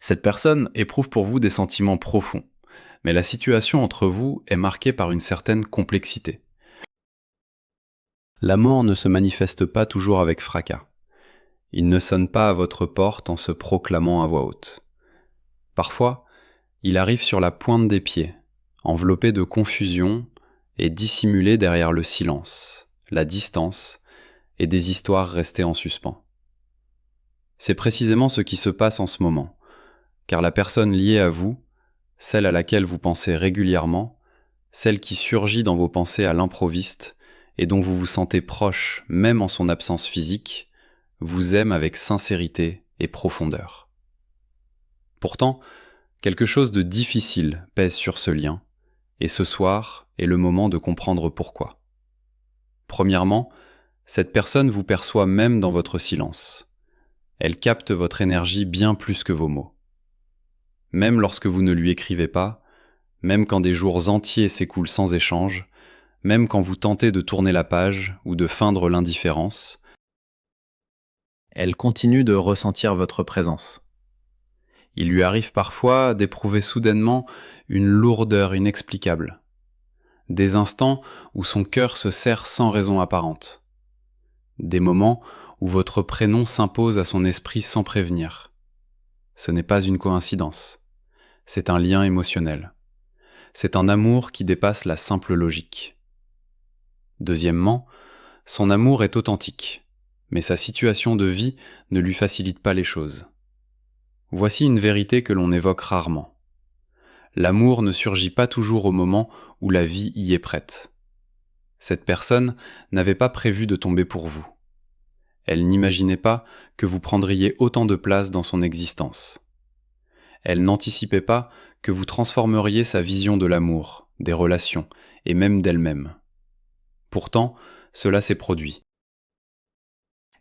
Cette personne éprouve pour vous des sentiments profonds, mais la situation entre vous est marquée par une certaine complexité. L'amour ne se manifeste pas toujours avec fracas. Il ne sonne pas à votre porte en se proclamant à voix haute. Parfois, il arrive sur la pointe des pieds, enveloppé de confusion et dissimulé derrière le silence, la distance et des histoires restées en suspens. C'est précisément ce qui se passe en ce moment, car la personne liée à vous, celle à laquelle vous pensez régulièrement, celle qui surgit dans vos pensées à l'improviste et dont vous vous sentez proche même en son absence physique, vous aime avec sincérité et profondeur. Pourtant, quelque chose de difficile pèse sur ce lien, et ce soir est le moment de comprendre pourquoi. Premièrement, cette personne vous perçoit même dans votre silence. Elle capte votre énergie bien plus que vos mots. Même lorsque vous ne lui écrivez pas, même quand des jours entiers s'écoulent sans échange, même quand vous tentez de tourner la page ou de feindre l'indifférence, elle continue de ressentir votre présence. Il lui arrive parfois d'éprouver soudainement une lourdeur inexplicable. Des instants où son cœur se serre sans raison apparente. Des moments où votre prénom s'impose à son esprit sans prévenir. Ce n'est pas une coïncidence. C'est un lien émotionnel. C'est un amour qui dépasse la simple logique. Deuxièmement, son amour est authentique, mais sa situation de vie ne lui facilite pas les choses. Voici une vérité que l'on évoque rarement. L'amour ne surgit pas toujours au moment où la vie y est prête. Cette personne n'avait pas prévu de tomber pour vous. Elle n'imaginait pas que vous prendriez autant de place dans son existence. Elle n'anticipait pas que vous transformeriez sa vision de l'amour, des relations et même d'elle-même. Pourtant, cela s'est produit.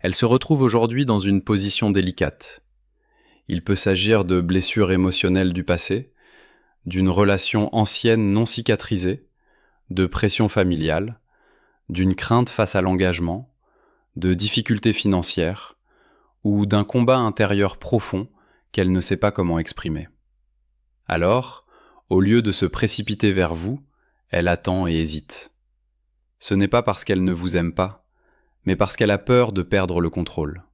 Elle se retrouve aujourd'hui dans une position délicate. Il peut s'agir de blessures émotionnelles du passé, d'une relation ancienne non cicatrisée, de pression familiale, d'une crainte face à l'engagement, de difficultés financières, ou d'un combat intérieur profond qu'elle ne sait pas comment exprimer. Alors, au lieu de se précipiter vers vous, elle attend et hésite. Ce n'est pas parce qu'elle ne vous aime pas, mais parce qu'elle a peur de perdre le contrôle.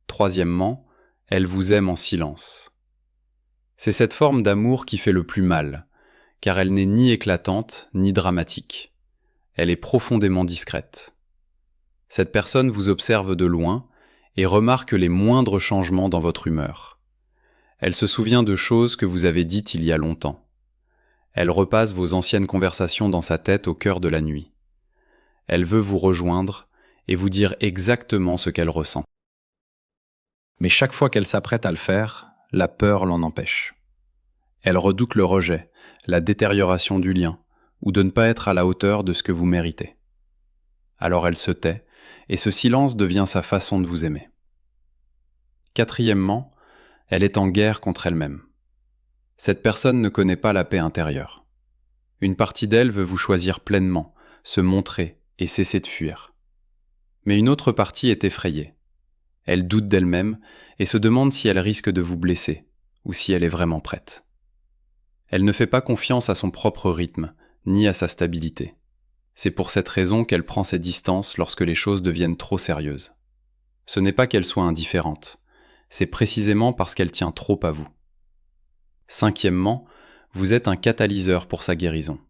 Troisièmement, elle vous aime en silence. C'est cette forme d'amour qui fait le plus mal, car elle n'est ni éclatante ni dramatique. Elle est profondément discrète. Cette personne vous observe de loin et remarque les moindres changements dans votre humeur. Elle se souvient de choses que vous avez dites il y a longtemps. Elle repasse vos anciennes conversations dans sa tête au cœur de la nuit. Elle veut vous rejoindre et vous dire exactement ce qu'elle ressent. Mais chaque fois qu'elle s'apprête à le faire, la peur l'en empêche. Elle redoute le rejet, la détérioration du lien, ou de ne pas être à la hauteur de ce que vous méritez. Alors elle se tait, et ce silence devient sa façon de vous aimer. Quatrièmement, elle est en guerre contre elle-même. Cette personne ne connaît pas la paix intérieure. Une partie d'elle veut vous choisir pleinement, se montrer et cesser de fuir. Mais une autre partie est effrayée. Elle doute d'elle-même et se demande si elle risque de vous blesser, ou si elle est vraiment prête. Elle ne fait pas confiance à son propre rythme, ni à sa stabilité. C'est pour cette raison qu'elle prend ses distances lorsque les choses deviennent trop sérieuses. Ce n'est pas qu'elle soit indifférente, c'est précisément parce qu'elle tient trop à vous. Cinquièmement, vous êtes un catalyseur pour sa guérison.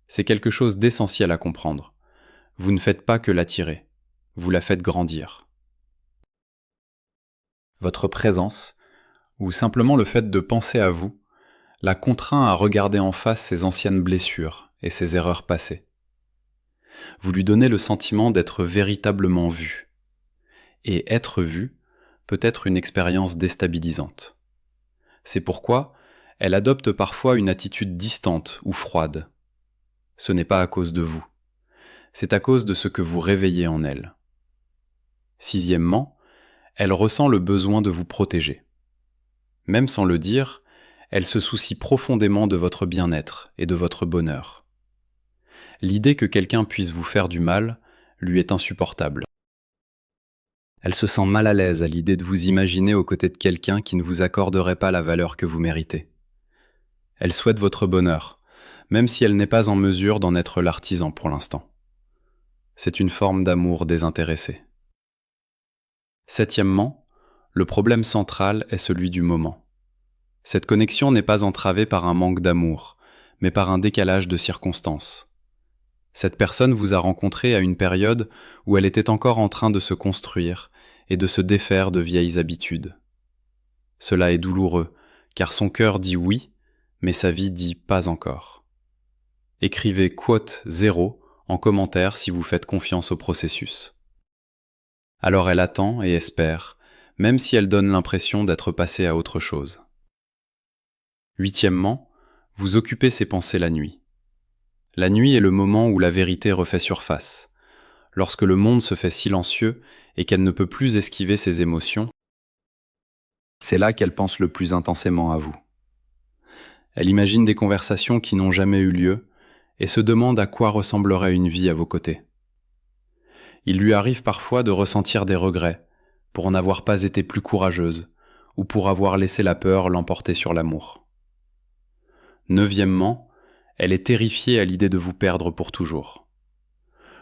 C'est quelque chose d'essentiel à comprendre. Vous ne faites pas que l'attirer, vous la faites grandir. Votre présence, ou simplement le fait de penser à vous, la contraint à regarder en face ses anciennes blessures et ses erreurs passées. Vous lui donnez le sentiment d'être véritablement vu. Et être vu peut être une expérience déstabilisante. C'est pourquoi elle adopte parfois une attitude distante ou froide. Ce n'est pas à cause de vous. C'est à cause de ce que vous réveillez en elle. Sixièmement, elle ressent le besoin de vous protéger. Même sans le dire, elle se soucie profondément de votre bien-être et de votre bonheur. L'idée que quelqu'un puisse vous faire du mal lui est insupportable. Elle se sent mal à l'aise à l'idée de vous imaginer aux côtés de quelqu'un qui ne vous accorderait pas la valeur que vous méritez. Elle souhaite votre bonheur, même si elle n'est pas en mesure d'en être l'artisan pour l'instant. C'est une forme d'amour désintéressé. Septièmement, le problème central est celui du moment. Cette connexion n'est pas entravée par un manque d'amour, mais par un décalage de circonstances. Cette personne vous a rencontré à une période où elle était encore en train de se construire et de se défaire de vieilles habitudes. Cela est douloureux, car son cœur dit oui, mais sa vie dit pas encore. Écrivez quote 0 en commentaire si vous faites confiance au processus. Alors elle attend et espère, même si elle donne l'impression d'être passée à autre chose. Huitièmement, vous occupez ses pensées la nuit. La nuit est le moment où la vérité refait surface. Lorsque le monde se fait silencieux et qu'elle ne peut plus esquiver ses émotions, c'est là qu'elle pense le plus intensément à vous. Elle imagine des conversations qui n'ont jamais eu lieu et se demande à quoi ressemblerait une vie à vos côtés. Il lui arrive parfois de ressentir des regrets pour n'avoir pas été plus courageuse ou pour avoir laissé la peur l'emporter sur l'amour. Neuvièmement, elle est terrifiée à l'idée de vous perdre pour toujours.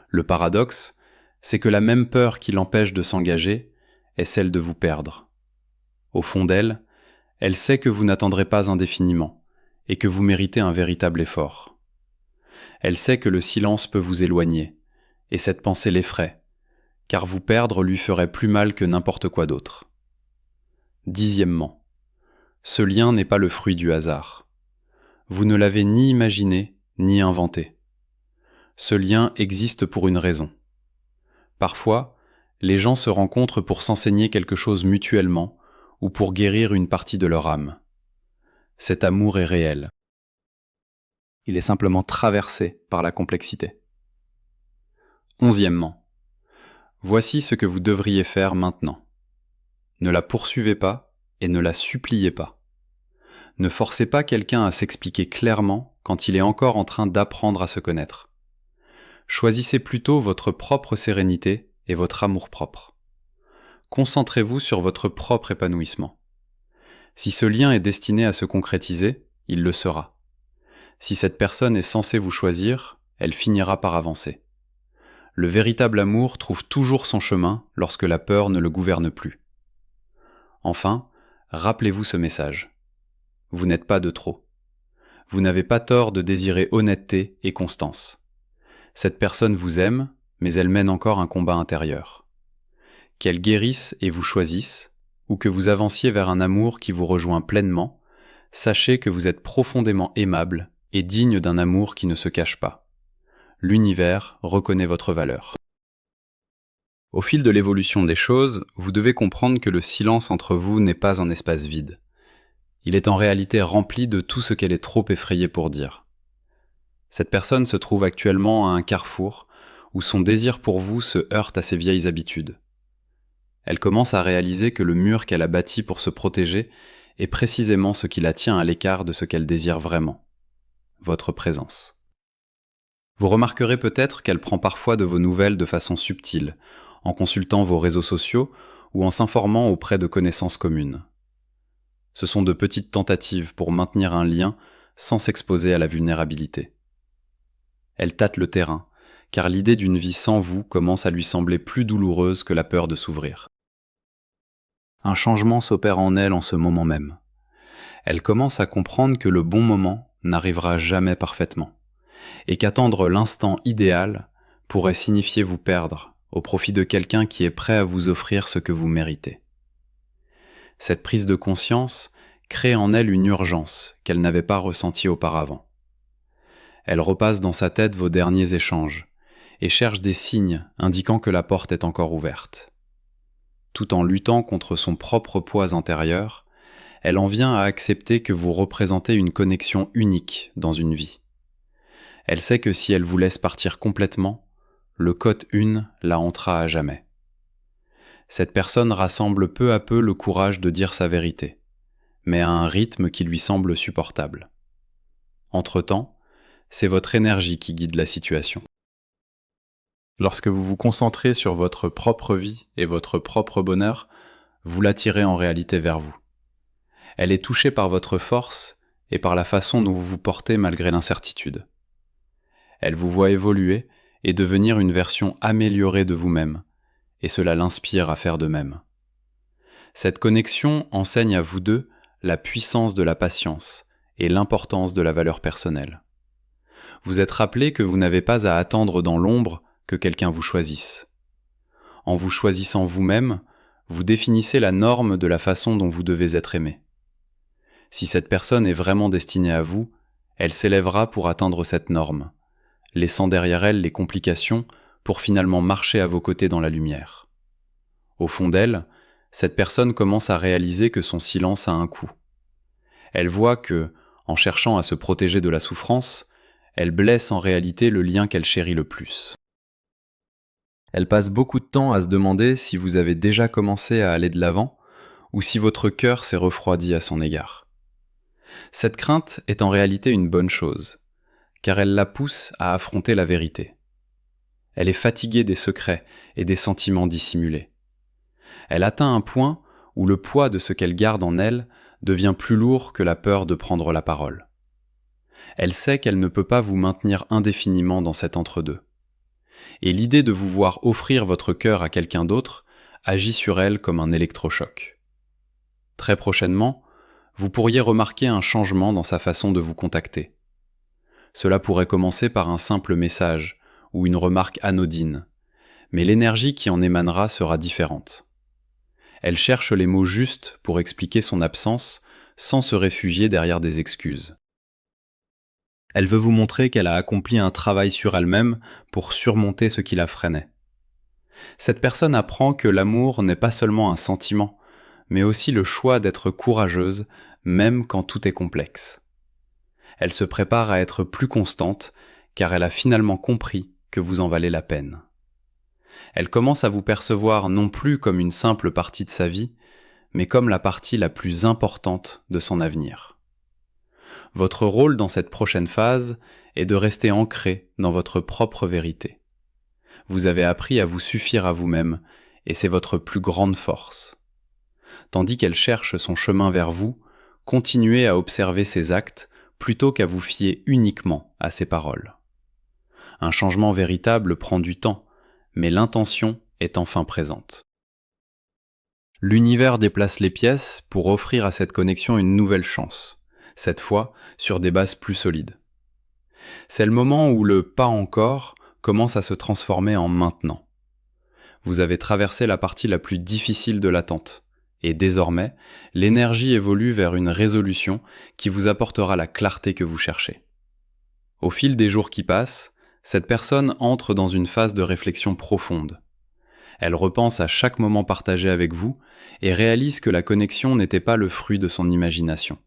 Le paradoxe, c'est que la même peur qui l'empêche de s'engager est celle de vous perdre. Au fond d'elle, elle sait que vous n'attendrez pas indéfiniment et que vous méritez un véritable effort. Elle sait que le silence peut vous éloigner, et cette pensée l'effraie, car vous perdre lui ferait plus mal que n'importe quoi d'autre. Dixièmement, ce lien n'est pas le fruit du hasard. Vous ne l'avez ni imaginé, ni inventé. Ce lien existe pour une raison. Parfois, les gens se rencontrent pour s'enseigner quelque chose mutuellement ou pour guérir une partie de leur âme. Cet amour est réel. Il est simplement traversé par la complexité. Onzièmement, voici ce que vous devriez faire maintenant. Ne la poursuivez pas et ne la suppliez pas. Ne forcez pas quelqu'un à s'expliquer clairement quand il est encore en train d'apprendre à se connaître. Choisissez plutôt votre propre sérénité et votre amour-propre. Concentrez-vous sur votre propre épanouissement. Si ce lien est destiné à se concrétiser, il le sera. Si cette personne est censée vous choisir, elle finira par avancer. Le véritable amour trouve toujours son chemin lorsque la peur ne le gouverne plus. Enfin, rappelez-vous ce message. Vous n'êtes pas de trop. Vous n'avez pas tort de désirer honnêteté et constance. Cette personne vous aime, mais elle mène encore un combat intérieur. Qu'elle guérisse et vous choisisse, ou que vous avanciez vers un amour qui vous rejoint pleinement, sachez que vous êtes profondément aimable et digne d'un amour qui ne se cache pas. L'univers reconnaît votre valeur. Au fil de l'évolution des choses, vous devez comprendre que le silence entre vous n'est pas un espace vide. Il est en réalité rempli de tout ce qu'elle est trop effrayée pour dire. Cette personne se trouve actuellement à un carrefour où son désir pour vous se heurte à ses vieilles habitudes. Elle commence à réaliser que le mur qu'elle a bâti pour se protéger est précisément ce qui la tient à l'écart de ce qu'elle désire vraiment, votre présence. Vous remarquerez peut-être qu'elle prend parfois de vos nouvelles de façon subtile, en consultant vos réseaux sociaux ou en s'informant auprès de connaissances communes. Ce sont de petites tentatives pour maintenir un lien sans s'exposer à la vulnérabilité. Elle tâte le terrain, car l'idée d'une vie sans vous commence à lui sembler plus douloureuse que la peur de s'ouvrir. Un changement s'opère en elle en ce moment même. Elle commence à comprendre que le bon moment n'arrivera jamais parfaitement, et qu'attendre l'instant idéal pourrait signifier vous perdre au profit de quelqu'un qui est prêt à vous offrir ce que vous méritez. Cette prise de conscience crée en elle une urgence qu'elle n'avait pas ressentie auparavant. Elle repasse dans sa tête vos derniers échanges et cherche des signes indiquant que la porte est encore ouverte. Tout en luttant contre son propre poids intérieur, elle en vient à accepter que vous représentez une connexion unique dans une vie. Elle sait que si elle vous laisse partir complètement, le quote 1 la hantera à jamais. Cette personne rassemble peu à peu le courage de dire sa vérité, mais à un rythme qui lui semble supportable. Entre-temps, c'est votre énergie qui guide la situation. Lorsque vous vous concentrez sur votre propre vie et votre propre bonheur, vous l'attirez en réalité vers vous. Elle est touchée par votre force et par la façon dont vous vous portez malgré l'incertitude. Elle vous voit évoluer et devenir une version améliorée de vous-même, et cela l'inspire à faire de même. Cette connexion enseigne à vous deux la puissance de la patience et l'importance de la valeur personnelle. Vous êtes rappelé que vous n'avez pas à attendre dans l'ombre que quelqu'un vous choisisse. En vous choisissant vous-même, vous définissez la norme de la façon dont vous devez être aimé. Si cette personne est vraiment destinée à vous, elle s'élèvera pour atteindre cette norme, laissant derrière elle les complications pour finalement marcher à vos côtés dans la lumière. Au fond d'elle, cette personne commence à réaliser que son silence a un coût. Elle voit que, en cherchant à se protéger de la souffrance, elle blesse en réalité le lien qu'elle chérit le plus. Elle passe beaucoup de temps à se demander si vous avez déjà commencé à aller de l'avant ou si votre cœur s'est refroidi à son égard. Cette crainte est en réalité une bonne chose, car elle la pousse à affronter la vérité. Elle est fatiguée des secrets et des sentiments dissimulés. Elle atteint un point où le poids de ce qu'elle garde en elle devient plus lourd que la peur de prendre la parole. Elle sait qu'elle ne peut pas vous maintenir indéfiniment dans cet entre-deux. Et l'idée de vous voir offrir votre cœur à quelqu'un d'autre agit sur elle comme un électrochoc. Très prochainement, vous pourriez remarquer un changement dans sa façon de vous contacter. Cela pourrait commencer par un simple message ou une remarque anodine, mais l'énergie qui en émanera sera différente. Elle cherche les mots justes pour expliquer son absence sans se réfugier derrière des excuses. Elle veut vous montrer qu'elle a accompli un travail sur elle-même pour surmonter ce qui la freinait. Cette personne apprend que l'amour n'est pas seulement un sentiment, mais aussi le choix d'être courageuse, même quand tout est complexe. Elle se prépare à être plus constante, car elle a finalement compris que vous en valez la peine. Elle commence à vous percevoir non plus comme une simple partie de sa vie, mais comme la partie la plus importante de son avenir. Votre rôle dans cette prochaine phase est de rester ancré dans votre propre vérité. Vous avez appris à vous suffire à vous-même, et c'est votre plus grande force. Tandis qu'elle cherche son chemin vers vous, continuez à observer ses actes plutôt qu'à vous fier uniquement à ses paroles. Un changement véritable prend du temps, mais l'intention est enfin présente. L'univers déplace les pièces pour offrir à cette connexion une nouvelle chance, cette fois sur des bases plus solides. C'est le moment où le « pas encore » commence à se transformer en « maintenant ». Vous avez traversé la partie la plus difficile de l'attente, et désormais, l'énergie évolue vers une résolution qui vous apportera la clarté que vous cherchez. Au fil des jours qui passent, cette personne entre dans une phase de réflexion profonde. Elle repense à chaque moment partagé avec vous et réalise que la connexion n'était pas le fruit de son imagination.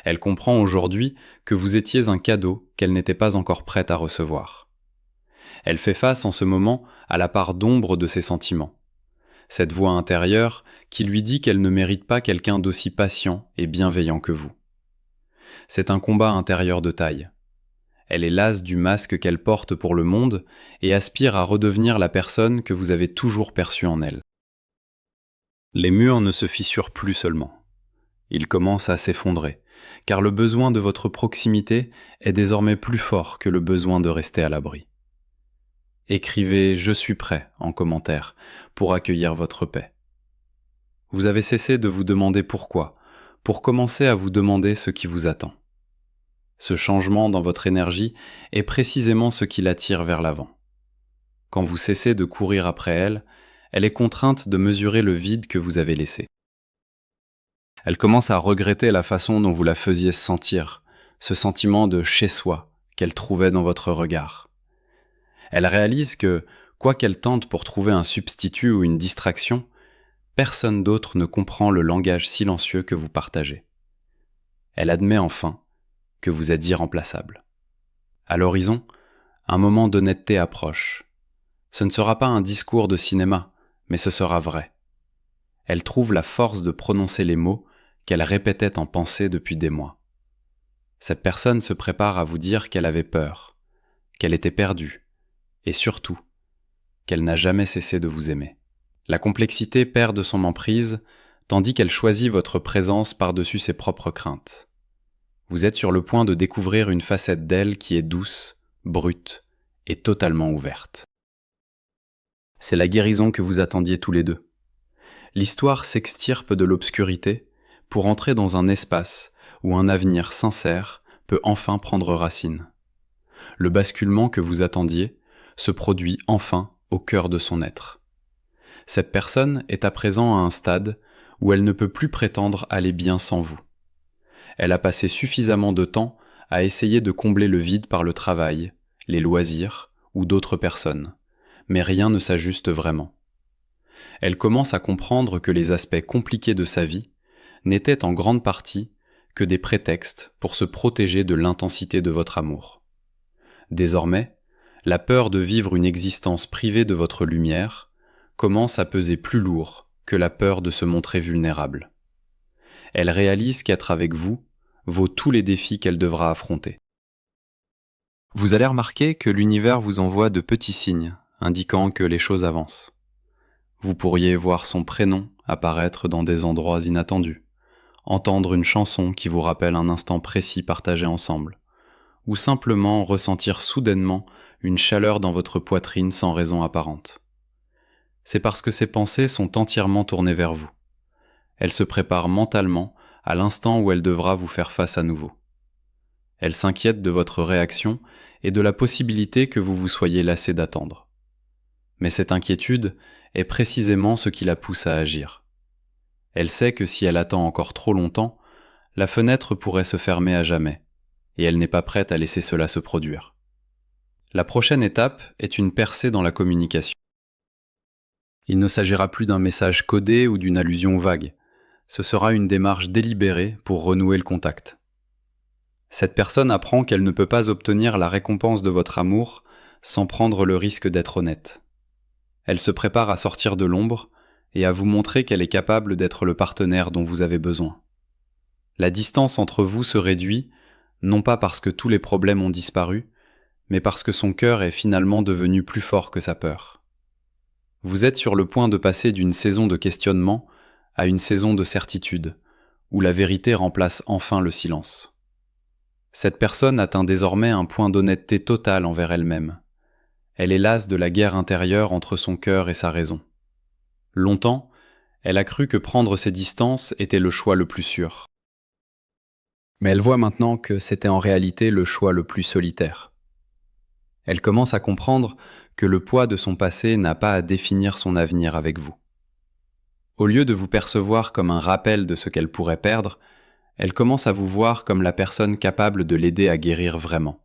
Elle comprend aujourd'hui que vous étiez un cadeau qu'elle n'était pas encore prête à recevoir. Elle fait face en ce moment à la part d'ombre de ses sentiments. Cette voix intérieure qui lui dit qu'elle ne mérite pas quelqu'un d'aussi patient et bienveillant que vous. C'est un combat intérieur de taille. Elle est lasse du masque qu'elle porte pour le monde et aspire à redevenir la personne que vous avez toujours perçue en elle. Les murs ne se fissurent plus seulement. Ils commencent à s'effondrer, car le besoin de votre proximité est désormais plus fort que le besoin de rester à l'abri. Écrivez « Je suis prêt » en commentaire pour accueillir votre paix. Vous avez cessé de vous demander pourquoi, pour commencer à vous demander ce qui vous attend. Ce changement dans votre énergie est précisément ce qui l'attire vers l'avant. Quand vous cessez de courir après elle, elle est contrainte de mesurer le vide que vous avez laissé. Elle commence à regretter la façon dont vous la faisiez sentir, ce sentiment de chez-soi qu'elle trouvait dans votre regard. Elle réalise que, quoi qu'elle tente pour trouver un substitut ou une distraction, personne d'autre ne comprend le langage silencieux que vous partagez. Elle admet enfin que vous êtes irremplaçable. À l'horizon, un moment d'honnêteté approche. Ce ne sera pas un discours de cinéma, mais ce sera vrai. Elle trouve la force de prononcer les mots qu'elle répétait en pensée depuis des mois. Cette personne se prépare à vous dire qu'elle avait peur, qu'elle était perdue, et surtout qu'elle n'a jamais cessé de vous aimer. La complexité perd de son emprise, tandis qu'elle choisit votre présence par-dessus ses propres craintes. Vous êtes sur le point de découvrir une facette d'elle qui est douce, brute et totalement ouverte. C'est la guérison que vous attendiez tous les deux. L'histoire s'extirpe de l'obscurité pour entrer dans un espace où un avenir sincère peut enfin prendre racine. Le basculement que vous attendiez se produit enfin au cœur de son être. Cette personne est à présent à un stade où elle ne peut plus prétendre aller bien sans vous. Elle a passé suffisamment de temps à essayer de combler le vide par le travail, les loisirs ou d'autres personnes, mais rien ne s'ajuste vraiment. Elle commence à comprendre que les aspects compliqués de sa vie n'étaient en grande partie que des prétextes pour se protéger de l'intensité de votre amour. Désormais, la peur de vivre une existence privée de votre lumière commence à peser plus lourd que la peur de se montrer vulnérable. Elle réalise qu'être avec vous vaut tous les défis qu'elle devra affronter. Vous allez remarquer que l'univers vous envoie de petits signes indiquant que les choses avancent. Vous pourriez voir son prénom apparaître dans des endroits inattendus, entendre une chanson qui vous rappelle un instant précis partagé ensemble, ou simplement ressentir soudainement une chaleur dans votre poitrine sans raison apparente. C'est parce que ces pensées sont entièrement tournées vers vous. Elle se prépare mentalement à l'instant où elle devra vous faire face à nouveau. Elle s'inquiète de votre réaction et de la possibilité que vous vous soyez lassé d'attendre. Mais cette inquiétude est précisément ce qui la pousse à agir. Elle sait que si elle attend encore trop longtemps, la fenêtre pourrait se fermer à jamais, et elle n'est pas prête à laisser cela se produire. La prochaine étape est une percée dans la communication. Il ne s'agira plus d'un message codé ou d'une allusion vague. Ce sera une démarche délibérée pour renouer le contact. Cette personne apprend qu'elle ne peut pas obtenir la récompense de votre amour sans prendre le risque d'être honnête. Elle se prépare à sortir de l'ombre et à vous montrer qu'elle est capable d'être le partenaire dont vous avez besoin. La distance entre vous se réduit, non pas parce que tous les problèmes ont disparu, mais parce que son cœur est finalement devenu plus fort que sa peur. Vous êtes sur le point de passer d'une saison de questionnement à une saison de certitude, où la vérité remplace enfin le silence. Cette personne atteint désormais un point d'honnêteté totale envers elle-même. Elle est lasse de la guerre intérieure entre son cœur et sa raison. Longtemps, elle a cru que prendre ses distances était le choix le plus sûr. Mais elle voit maintenant que c'était en réalité le choix le plus solitaire. Elle commence à comprendre que le poids de son passé n'a pas à définir son avenir avec vous. Au lieu de vous percevoir comme un rappel de ce qu'elle pourrait perdre, elle commence à vous voir comme la personne capable de l'aider à guérir vraiment.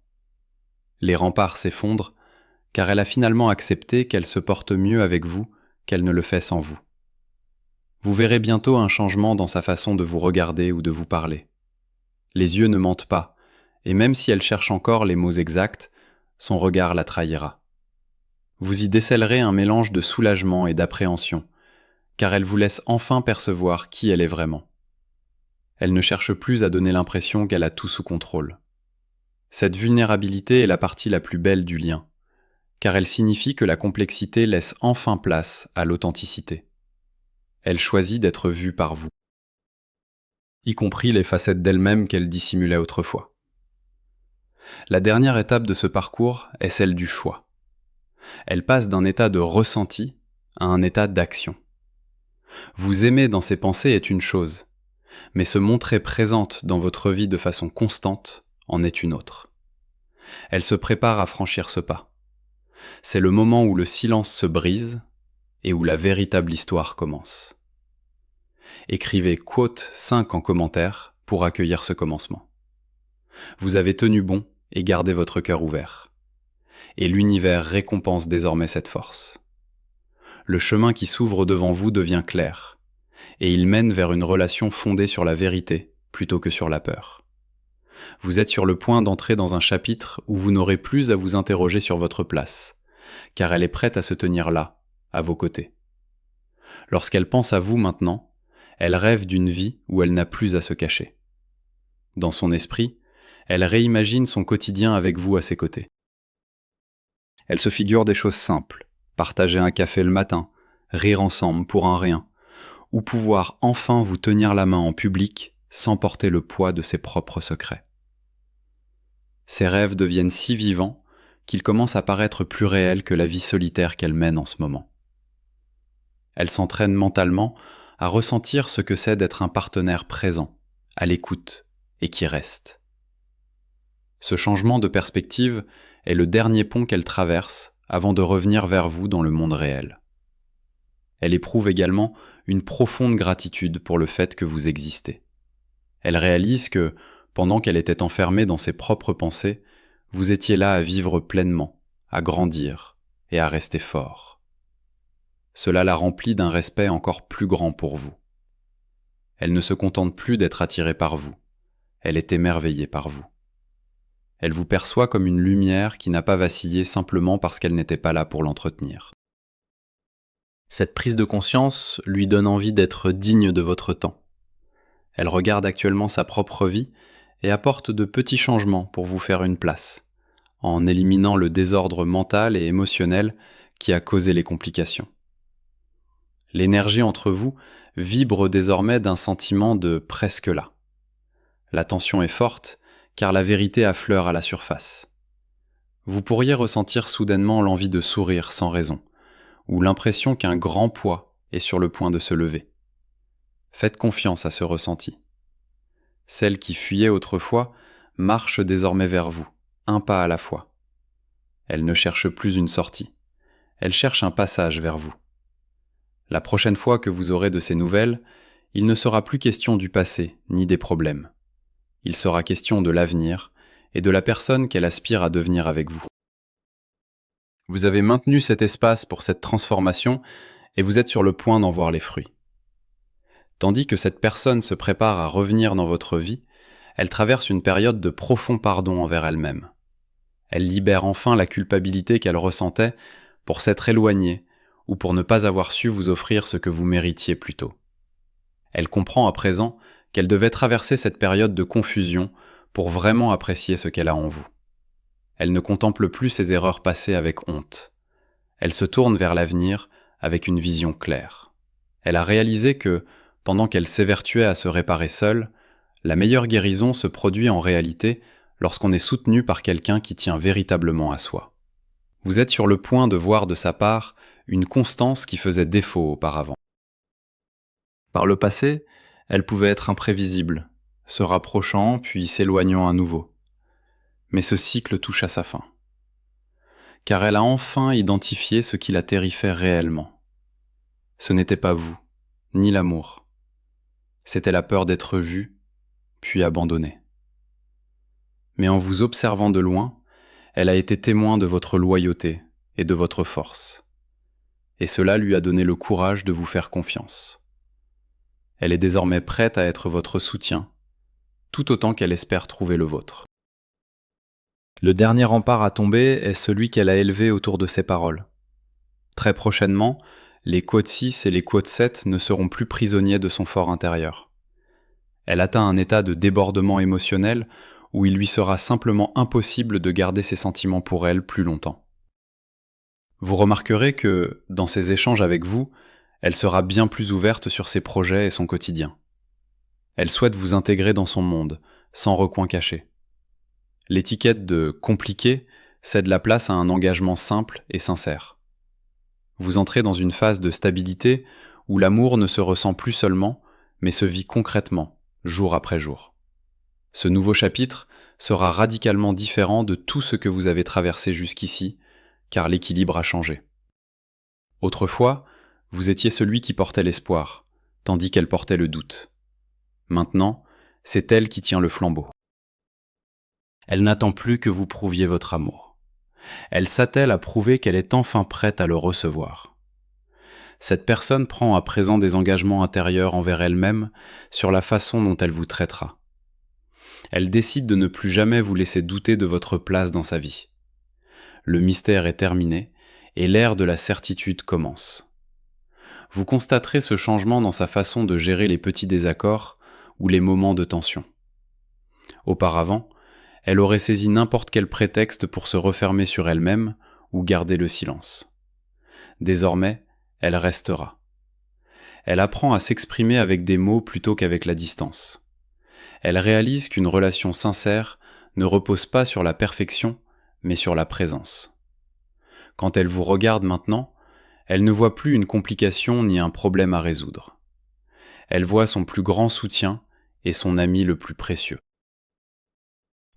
Les remparts s'effondrent, car elle a finalement accepté qu'elle se porte mieux avec vous qu'elle ne le fait sans vous. Vous verrez bientôt un changement dans sa façon de vous regarder ou de vous parler. Les yeux ne mentent pas, et même si elle cherche encore les mots exacts, son regard la trahira. Vous y décèlerez un mélange de soulagement et d'appréhension, car elle vous laisse enfin percevoir qui elle est vraiment. Elle ne cherche plus à donner l'impression qu'elle a tout sous contrôle. Cette vulnérabilité est la partie la plus belle du lien, car elle signifie que la complexité laisse enfin place à l'authenticité. Elle choisit d'être vue par vous, y compris les facettes d'elle-même qu'elle dissimulait autrefois. La dernière étape de ce parcours est celle du choix. Elle passe d'un état de ressenti à un état d'action. Vous aimer dans ses pensées est une chose, mais se montrer présente dans votre vie de façon constante en est une autre. Elle se prépare à franchir ce pas. C'est le moment où le silence se brise et où la véritable histoire commence. Écrivez quote 5 en commentaire pour accueillir ce commencement. Vous avez tenu bon et gardé votre cœur ouvert. Et l'univers récompense désormais cette force. Le chemin qui s'ouvre devant vous devient clair, et il mène vers une relation fondée sur la vérité plutôt que sur la peur. Vous êtes sur le point d'entrer dans un chapitre où vous n'aurez plus à vous interroger sur votre place, car elle est prête à se tenir là, à vos côtés. Lorsqu'elle pense à vous maintenant, elle rêve d'une vie où elle n'a plus à se cacher. Dans son esprit, elle réimagine son quotidien avec vous à ses côtés. Elle se figure des choses simples, partager un café le matin, rire ensemble pour un rien, ou pouvoir enfin vous tenir la main en public sans porter le poids de ses propres secrets. Ses rêves deviennent si vivants qu'ils commencent à paraître plus réels que la vie solitaire qu'elle mène en ce moment. Elle s'entraîne mentalement à ressentir ce que c'est d'être un partenaire présent, à l'écoute et qui reste. Ce changement de perspective est le dernier pont qu'elle traverse avant de revenir vers vous dans le monde réel. Elle éprouve également une profonde gratitude pour le fait que vous existez. Elle réalise que, pendant qu'elle était enfermée dans ses propres pensées, vous étiez là à vivre pleinement, à grandir et à rester fort. Cela la remplit d'un respect encore plus grand pour vous. Elle ne se contente plus d'être attirée par vous, elle est émerveillée par vous. Elle vous perçoit comme une lumière qui n'a pas vacillé simplement parce qu'elle n'était pas là pour l'entretenir. Cette prise de conscience lui donne envie d'être digne de votre temps. Elle regarde actuellement sa propre vie et apporte de petits changements pour vous faire une place, en éliminant le désordre mental et émotionnel qui a causé les complications. L'énergie entre vous vibre désormais d'un sentiment de presque là. La tension est forte car la vérité affleure à la surface. Vous pourriez ressentir soudainement l'envie de sourire sans raison, ou l'impression qu'un grand poids est sur le point de se lever. Faites confiance à ce ressenti. Celle qui fuyait autrefois marche désormais vers vous, un pas à la fois. Elle ne cherche plus une sortie, elle cherche un passage vers vous. La prochaine fois que vous aurez de ses nouvelles, il ne sera plus question du passé ni des problèmes. Il sera question de l'avenir et de la personne qu'elle aspire à devenir avec vous. Vous avez maintenu cet espace pour cette transformation et vous êtes sur le point d'en voir les fruits. Tandis que cette personne se prépare à revenir dans votre vie, elle traverse une période de profond pardon envers elle-même. Elle libère enfin la culpabilité qu'elle ressentait pour s'être éloignée ou pour ne pas avoir su vous offrir ce que vous méritiez plus tôt. Elle comprend à présent qu'elle devait traverser cette période de confusion pour vraiment apprécier ce qu'elle a en vous. Elle ne contemple plus ses erreurs passées avec honte. Elle se tourne vers l'avenir avec une vision claire. Elle a réalisé que, pendant qu'elle s'évertuait à se réparer seule, la meilleure guérison se produit en réalité lorsqu'on est soutenu par quelqu'un qui tient véritablement à soi. Vous êtes sur le point de voir de sa part une constance qui faisait défaut auparavant. Par le passé, elle pouvait être imprévisible, se rapprochant puis s'éloignant à nouveau. Mais ce cycle touche à sa fin. Car elle a enfin identifié ce qui la terrifiait réellement. Ce n'était pas vous, ni l'amour. C'était la peur d'être vue, puis abandonnée. Mais en vous observant de loin, elle a été témoin de votre loyauté et de votre force. Et cela lui a donné le courage de vous faire confiance. Elle est désormais prête à être votre soutien, tout autant qu'elle espère trouver le vôtre. Le dernier rempart à tomber est celui qu'elle a élevé autour de ses paroles. Très prochainement, les quotes 6 et les quotes 7 ne seront plus prisonniers de son fort intérieur. Elle atteint un état de débordement émotionnel où il lui sera simplement impossible de garder ses sentiments pour elle plus longtemps. Vous remarquerez que, dans ses échanges avec vous, elle sera bien plus ouverte sur ses projets et son quotidien. Elle souhaite vous intégrer dans son monde, sans recoin caché. L'étiquette de « compliqué » cède la place à un engagement simple et sincère. Vous entrez dans une phase de stabilité où l'amour ne se ressent plus seulement, mais se vit concrètement, jour après jour. Ce nouveau chapitre sera radicalement différent de tout ce que vous avez traversé jusqu'ici, car l'équilibre a changé. Autrefois, vous étiez celui qui portait l'espoir, tandis qu'elle portait le doute. Maintenant, c'est elle qui tient le flambeau. Elle n'attend plus que vous prouviez votre amour. Elle s'attelle à prouver qu'elle est enfin prête à le recevoir. Cette personne prend à présent des engagements intérieurs envers elle-même sur la façon dont elle vous traitera. Elle décide de ne plus jamais vous laisser douter de votre place dans sa vie. Le mystère est terminé et l'ère de la certitude commence. Vous constaterez ce changement dans sa façon de gérer les petits désaccords ou les moments de tension. Auparavant, elle aurait saisi n'importe quel prétexte pour se refermer sur elle-même ou garder le silence. Désormais, elle restera. Elle apprend à s'exprimer avec des mots plutôt qu'avec la distance. Elle réalise qu'une relation sincère ne repose pas sur la perfection, mais sur la présence. Quand elle vous regarde maintenant, elle ne voit plus une complication ni un problème à résoudre. Elle voit son plus grand soutien et son ami le plus précieux.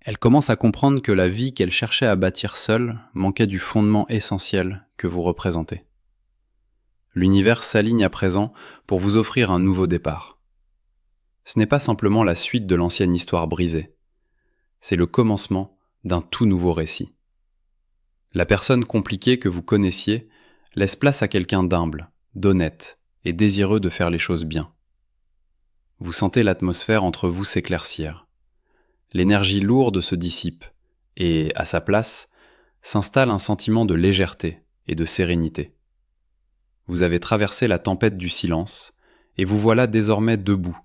Elle commence à comprendre que la vie qu'elle cherchait à bâtir seule manquait du fondement essentiel que vous représentez. L'univers s'aligne à présent pour vous offrir un nouveau départ. Ce n'est pas simplement la suite de l'ancienne histoire brisée, c'est le commencement d'un tout nouveau récit. La personne compliquée que vous connaissiez laisse place à quelqu'un d'humble, d'honnête et désireux de faire les choses bien. Vous sentez l'atmosphère entre vous s'éclaircir. L'énergie lourde se dissipe et, à sa place, s'installe un sentiment de légèreté et de sérénité. Vous avez traversé la tempête du silence et vous voilà désormais debout,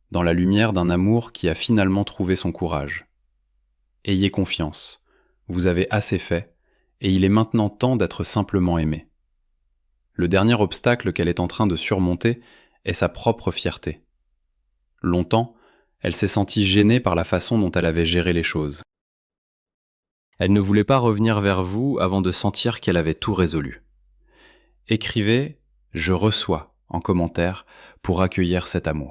dans la lumière d'un amour qui a finalement trouvé son courage. Ayez confiance, vous avez assez fait et il est maintenant temps d'être simplement aimé. Le dernier obstacle qu'elle est en train de surmonter est sa propre fierté. Longtemps, elle s'est sentie gênée par la façon dont elle avait géré les choses. Elle ne voulait pas revenir vers vous avant de sentir qu'elle avait tout résolu. Écrivez « Je reçois » en commentaire pour accueillir cet amour.